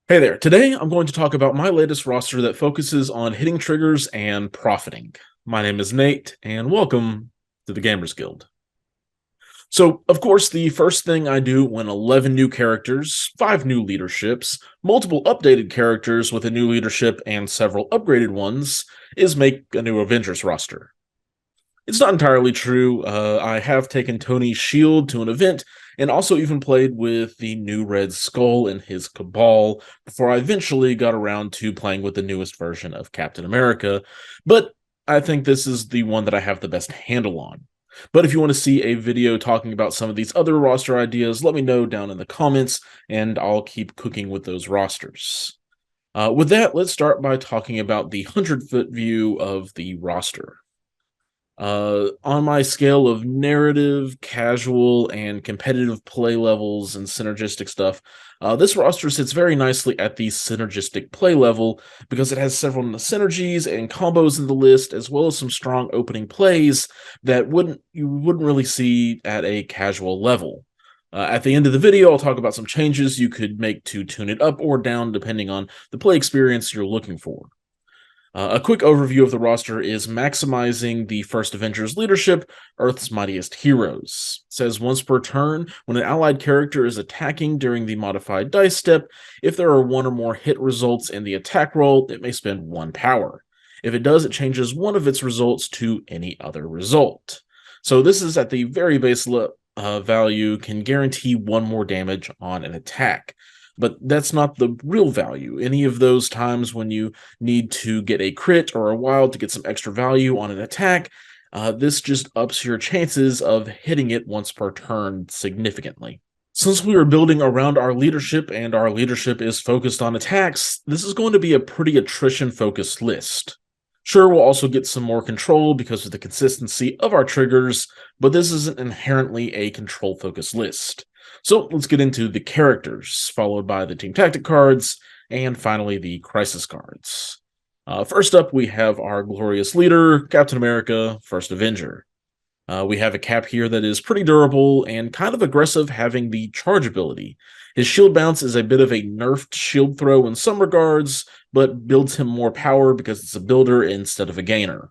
Hey there. Today I'm going to talk about my latest roster that focuses on hitting triggers and profiting. My name is Nate, and welcome to the Gamers Guild. So, of course, the first thing I do when 11 new characters, 5 new leaderships, multiple updated characters with a new leadership, and several upgraded ones is make a new Avengers roster. It's not entirely true. I have taken Tony's shield to an event and also even played with the new Red Skull and his Cabal before I eventually got around to playing with the newest version of Captain America. But I think this is the one that I have the best handle on. But if you want to see a video talking about some of these other roster ideas, let me know down in the comments and I'll keep cooking with those rosters. With that, let's start by talking about the 100-foot view of the roster. On my scale of narrative, casual, and competitive play levels and synergistic stuff, this roster sits very nicely at the synergistic play level because it has several synergies and combos in the list, as well as some strong opening plays that you wouldn't really see at a casual level. At the end of the video, I'll talk about some changes you could make to tune it up or down depending on the play experience you're looking for. A quick overview of the roster is maximizing the first Avengers leadership, Earth's Mightiest Heroes. It says once per turn, when an allied character is attacking during the modified dice step, if there are one or more hit results in the attack roll, it may spend 1 power. If it does, it changes one of its results to any other result. So this is at the very base value, can guarantee 1 more damage on an attack. But that's not the real value. Any of those times when you need to get a crit or a wild to get some extra value on an attack, this just ups your chances of hitting it once per turn significantly. Since we are building around our leadership and our leadership is focused on attacks, this is going to be a pretty attrition-focused list. Sure, we'll also get some more control because of the consistency of our triggers, but this isn't inherently a control-focused list. So let's get into the characters, followed by the team tactic cards, and finally the crisis cards. First up, we have our glorious leader, Captain America, First Avenger. We have a cap here that is pretty durable and kind of aggressive, having the charge ability. His shield bounce is a bit of a nerfed shield throw in some regards, but builds him more power because it's a builder instead of a gainer.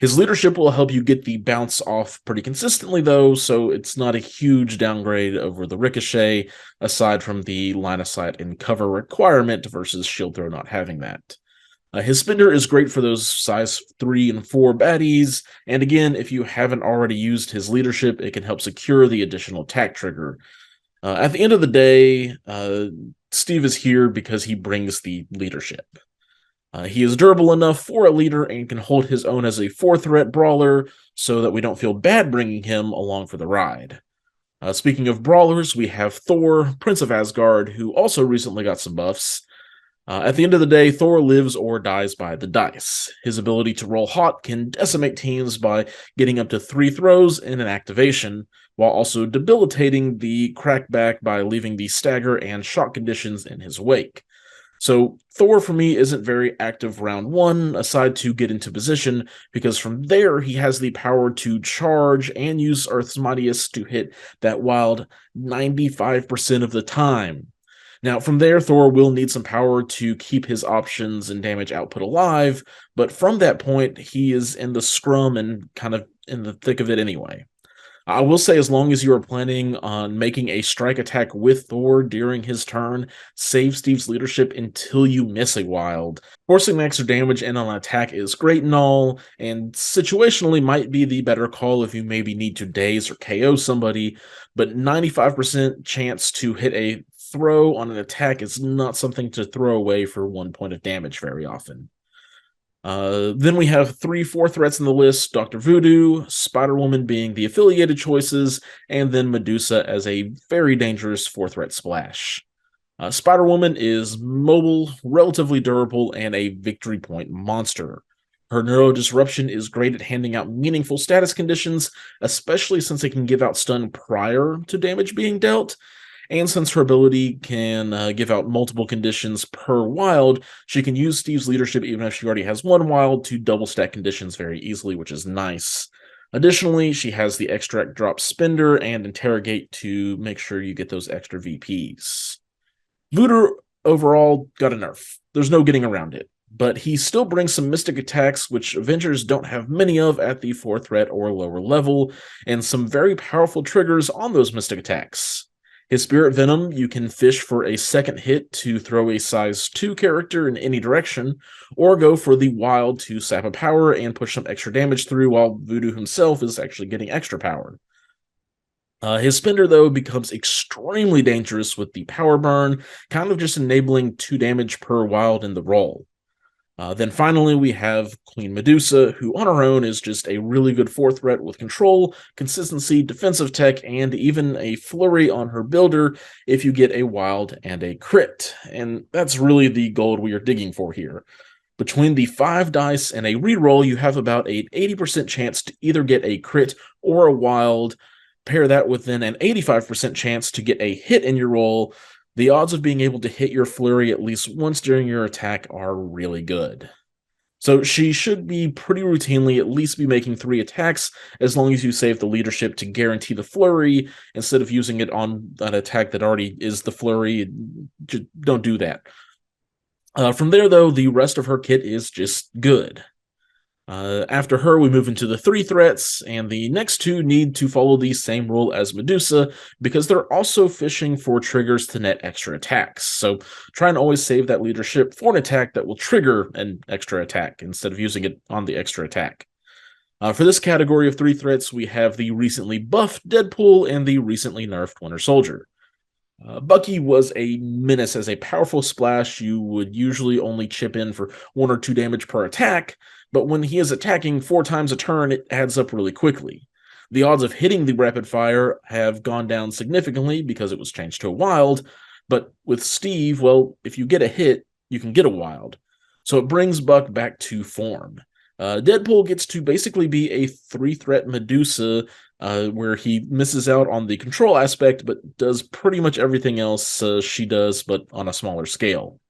His leadership will help you get the bounce off pretty consistently, though, so it's not a huge downgrade over the ricochet, aside from the line of sight and cover requirement versus shield throw not having that. His spinner is great for those size 3 and 4 baddies, and again, if you haven't already used his leadership, it can help secure the additional attack trigger. At the end of the day, Steve is here because he brings the leadership. He is durable enough for a leader and can hold his own as a 4-threat brawler so that we don't feel bad bringing him along for the ride. Speaking of brawlers, we have Thor, Prince of Asgard, who also recently got some buffs. At the end of the day, Thor lives or dies by the dice. His ability to roll hot can decimate teams by getting up to 3 throws in an activation, while also debilitating the crackback by leaving the stagger and shock conditions in his wake. So Thor for me isn't very active round 1, aside to get into position, because from there he has the power to charge and use Earth's Mightiest to hit that wild 95% of the time. Now, from there, Thor will need some power to keep his options and damage output alive, but from that point, he is in the scrum and kind of in the thick of it anyway. I will say, as long as you are planning on making a strike attack with Thor during his turn, save Steve's leadership until you miss a wild. Forcing extra damage in on an attack is great and all, and situationally might be the better call if you maybe need to daze or KO somebody, but 95% chance to hit a throw on an attack is not something to throw away for 1 point of damage very often. Then we have 3 4 threats in the list, Dr. Voodoo, Spider-Woman being the affiliated choices, and then Medusa as a very dangerous 4-threat splash. Spider-Woman is mobile, relatively durable, and a victory point monster. Her neurodisruption is great at handing out meaningful status conditions, especially since it can give out stun prior to damage being dealt. And since her ability can give out multiple conditions per wild, she can use Steve's leadership even if she already has 1 wild to double stack conditions very easily, which is nice. Additionally, she has the extract drop spender and interrogate to make sure you get those extra VPs. Voodoo overall got a nerf. There's no getting around it. But he still brings some mystic attacks, which Avengers don't have many of at the 4th threat or lower level, and some very powerful triggers on those mystic attacks. His Spirit Venom, you can fish for a second hit to throw a size 2 character in any direction, or go for the Wild to sap a power and push some extra damage through while Voodoo himself is actually getting extra power. His Spender, though, becomes extremely dangerous with the Power Burn, kind of just enabling 2 damage per Wild in the roll. Then finally, we have Queen Medusa, who on her own is just a really good 4th threat with control, consistency, defensive tech, and even a flurry on her builder if you get a wild and a crit. And that's really the gold we are digging for here. Between the 5 dice and a reroll, you have about an 80% chance to either get a crit or a wild. Pair that with then an 85% chance to get a hit in your roll. The odds of being able to hit your flurry at least once during your attack are really good. So she should be pretty routinely at least be making 3 attacks as long as you save the leadership to guarantee the flurry instead of using it on an attack that already is the flurry. Just don't do that. From there, though, the rest of her kit is just good. After her, we move into the 3 threats, and the next 2 need to follow the same rule as Medusa because they're also fishing for triggers to net extra attacks. So try and always save that leadership for an attack that will trigger an extra attack instead of using it on the extra attack. For this category of 3 threats, we have the recently buffed Deadpool and the recently nerfed Winter Soldier. Bucky was a menace as a powerful splash. You would usually only chip in for 1 or 2 damage per attack, but when he is attacking 4 times a turn, it adds up really quickly. The odds of hitting the rapid fire have gone down significantly because it was changed to a wild, but with Steve, well, if you get a hit, you can get a wild. So it brings Buck back to form. Deadpool gets to basically be a 3-threat Medusa where he misses out on the control aspect, but does pretty much everything else she does, but on a smaller scale.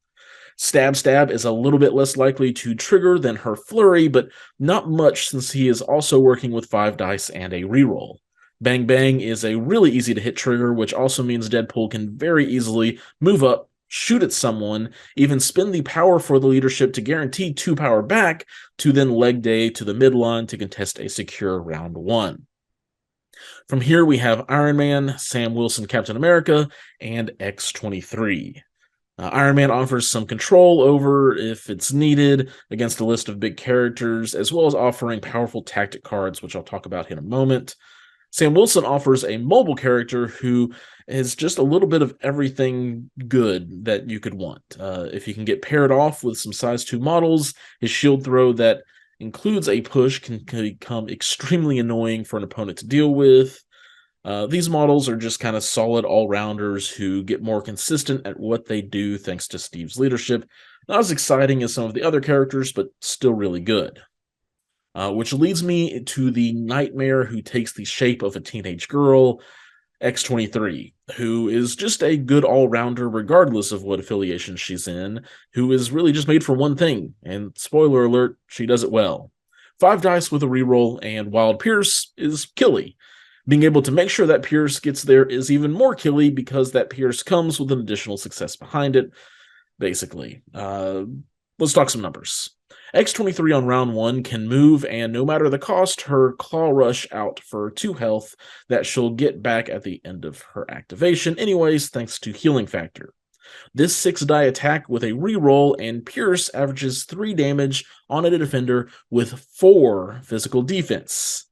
Stab is a little bit less likely to trigger than her flurry, but not much since he is also working with 5 dice and a reroll. Bang Bang is a really easy to hit trigger, which also means Deadpool can very easily move up, shoot at someone, even spend the power for the leadership to guarantee 2 power back, to then leg day to the midline to contest a secure round 1. From here, we have Iron Man, Sam Wilson, Captain America, and X-23. Iron Man offers some control over if it's needed against a list of big characters, as well as offering powerful tactic cards, which I'll talk about in a moment. Sam Wilson offers a mobile character who is just a little bit of everything good that you could want. If you can get paired off with some size 2 models, his shield throw that includes a push can become extremely annoying for an opponent to deal with. These models are just kind of solid all-rounders who get more consistent at what they do thanks to Steve's leadership. Not as exciting as some of the other characters, but still really good. Which leads me to the nightmare who takes the shape of a teenage girl, X-23, who is just a good all-rounder regardless of what affiliation she's in, who is really just made for one thing, and spoiler alert, she does it well. 5 dice with a reroll, and Wild Pierce is killy. Being able to make sure that Pierce gets there is even more killy because that Pierce comes with an additional success behind it, basically. Let's talk some numbers. X-23 on round 1 can move, and no matter the cost, her Claw Rush out for 2 health that she'll get back at the end of her activation anyways, thanks to Healing Factor. This 6-die attack with a reroll, and Pierce averages 3 damage on a defender with 4 physical defense.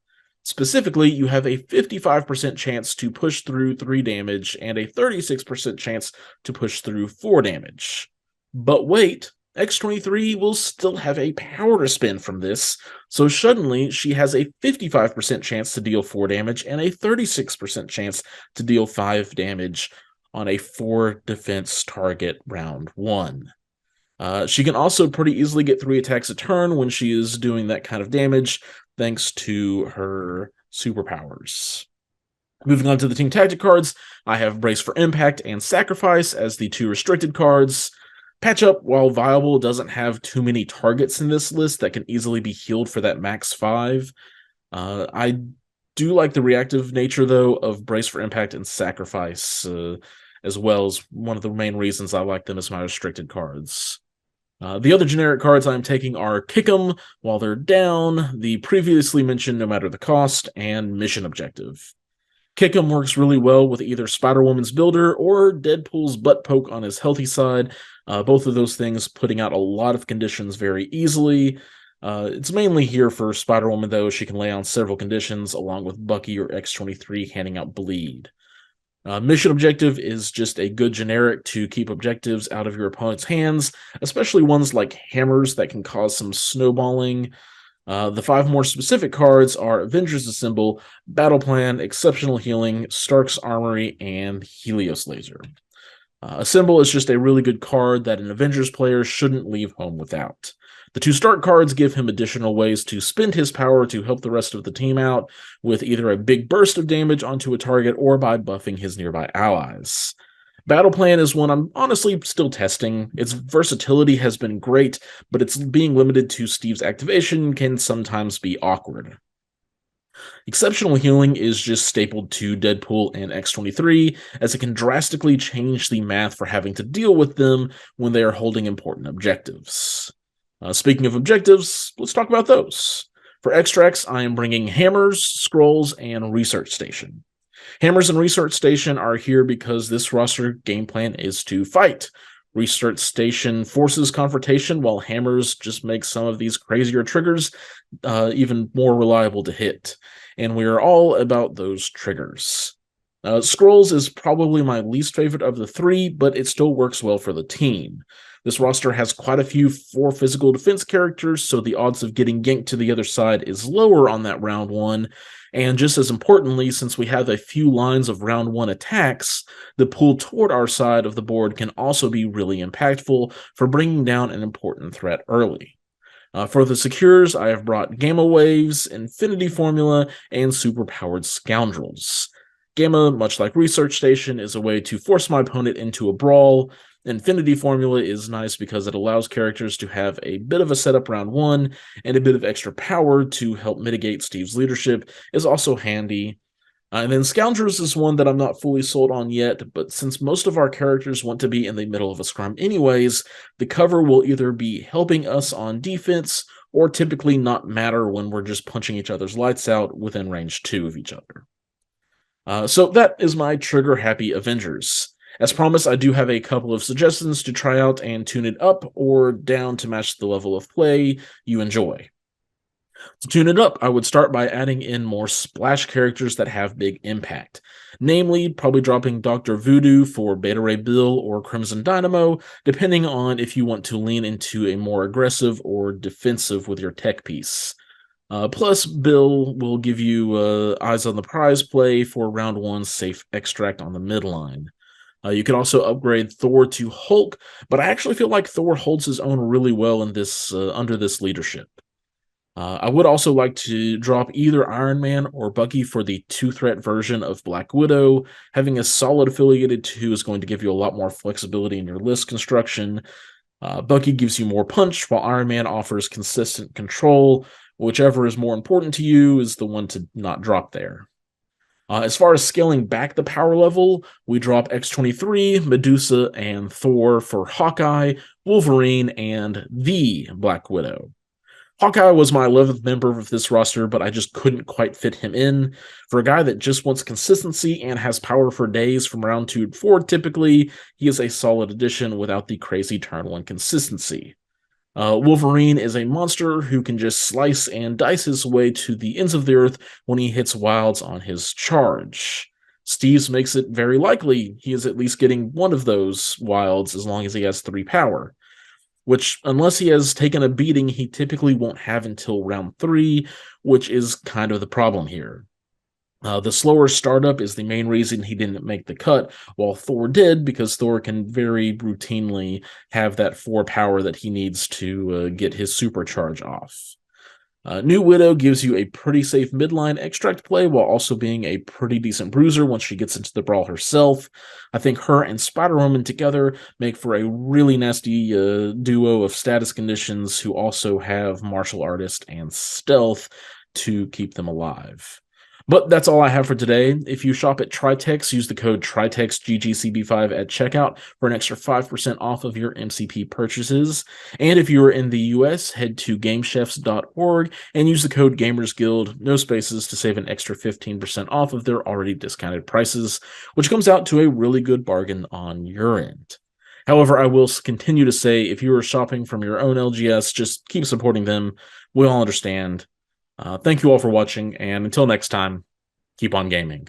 Specifically, you have a 55% chance to push through 3 damage and a 36% chance to push through 4 damage. But wait, X-23 will still have a power to spend from this, so suddenly she has a 55% chance to deal 4 damage and a 36% chance to deal 5 damage on a 4 defense target round 1. She can also pretty easily get 3 attacks a turn when she is doing that kind of damage, thanks to her superpowers. Moving on to the team tactic cards, I have Brace for Impact and Sacrifice as the 2 restricted cards. Patch Up, while viable, doesn't have too many targets in this list that can easily be healed for that max 5. I do like the reactive nature, though, of Brace for Impact and Sacrifice, as well as one of the main reasons I like them as my restricted cards. The other generic cards I'm taking are Kick 'em while they're down, the previously mentioned No Matter the Cost, and Mission Objective. Kick 'em works really well with either Spider-Woman's Builder or Deadpool's Butt Poke on his healthy side, both of those things putting out a lot of conditions very easily. It's mainly here for Spider-Woman, though. She can lay on several conditions, along with Bucky or X-23 handing out bleed. Mission Objective is just a good generic to keep objectives out of your opponent's hands, especially ones like hammers that can cause some snowballing. The 5 more specific cards are Avengers Assemble, Battle Plan, Exceptional Healing, Stark's Armory, and Helios Laser. Assemble is just a really good card that an Avengers player shouldn't leave home without. The 2 Stark cards give him additional ways to spend his power to help the rest of the team out with either a big burst of damage onto a target or by buffing his nearby allies. Battle Plan is one I'm honestly still testing. Its versatility has been great, but its being limited to Steve's activation can sometimes be awkward. Exceptional Healing is just stapled to Deadpool and X-23, as it can drastically change the math for having to deal with them when they are holding important objectives. Speaking of objectives, let's talk about those. For extracts, I am bringing Hammers, Scrolls, and Research Station. Hammers and Research Station are here because this roster game plan is to fight. Research Station forces confrontation, while Hammers just make some of these crazier triggers even more reliable to hit. And we are all about those triggers. Scrolls is probably my least favorite of the 3, but it still works well for the team. This roster has quite a few 4 physical defense characters, so the odds of getting yanked to the other side is lower on that round 1. And just as importantly, since we have a few lines of round 1 attacks, the pull toward our side of the board can also be really impactful for bringing down an important threat early. For the secures, I have brought Gamma Waves, Infinity Formula, and Superpowered Scoundrels. Gamma, much like Research Station, is a way to force my opponent into a brawl. Infinity Formula is nice because it allows characters to have a bit of a setup round 1, and a bit of extra power to help mitigate Steve's leadership is also handy. And then Scoundrels is one that I'm not fully sold on yet, but since most of our characters want to be in the middle of a scrum anyways, the cover will either be helping us on defense or typically not matter when we're just punching each other's lights out within range 2 of each other. So that is my trigger-happy Avengers. As promised, I do have a couple of suggestions to try out and tune it up or down to match the level of play you enjoy. To tune it up, I would start by adding in more splash characters that have big impact. Namely, probably dropping Dr. Voodoo for Beta Ray Bill or Crimson Dynamo, depending on if you want to lean into a more aggressive or defensive with your tech piece. Plus, Bill will give you Eyes on the Prize play for round 1 safe extract on the midline. You can also upgrade Thor to Hulk, but I actually feel like Thor holds his own really well in this under this leadership. I would also like to drop either Iron Man or Bucky for the 2-threat version of Black Widow. Having a solid affiliated 2 is going to give you a lot more flexibility in your list construction. Bucky gives you more punch, while Iron Man offers consistent control. Whichever is more important to you is the one to not drop there. As far as scaling back the power level, we drop X-23, Medusa, and Thor for Hawkeye, Wolverine, and the Black Widow. Hawkeye was my 11th member of this roster, but I just couldn't quite fit him in. For a guy that just wants consistency and has power for days from round 2 to 4, typically, he is a solid addition without the crazy turn 1 consistency. Wolverine is a monster who can just slice and dice his way to the ends of the earth when he hits wilds on his charge. Steve's makes it very likely he is at least getting one of those wilds as long as he has 3 power, which, unless he has taken a beating, he typically won't have until round 3, which is kind of the problem here. The slower startup is the main reason he didn't make the cut, while Thor did, because Thor can very routinely have that 4 power that he needs to get his supercharge off. New Widow gives you a pretty safe midline extract play while also being a pretty decent bruiser once she gets into the brawl herself. I think her and Spider-Woman together make for a really nasty duo of status conditions who also have martial artist and stealth to keep them alive. But that's all I have for today. If you shop at Tritex, use the code TritexGGCB5 at checkout for an extra 5% off of your MCP purchases. And if you are in the US, head to gamechefs.org and use the code GamersGuild, no spaces, to save an extra 15% off of their already discounted prices, which comes out to a really good bargain on your end. However, I will continue to say, if you are shopping from your own LGS, just keep supporting them. We all understand. Thank you all for watching, and until next time, keep on gaming.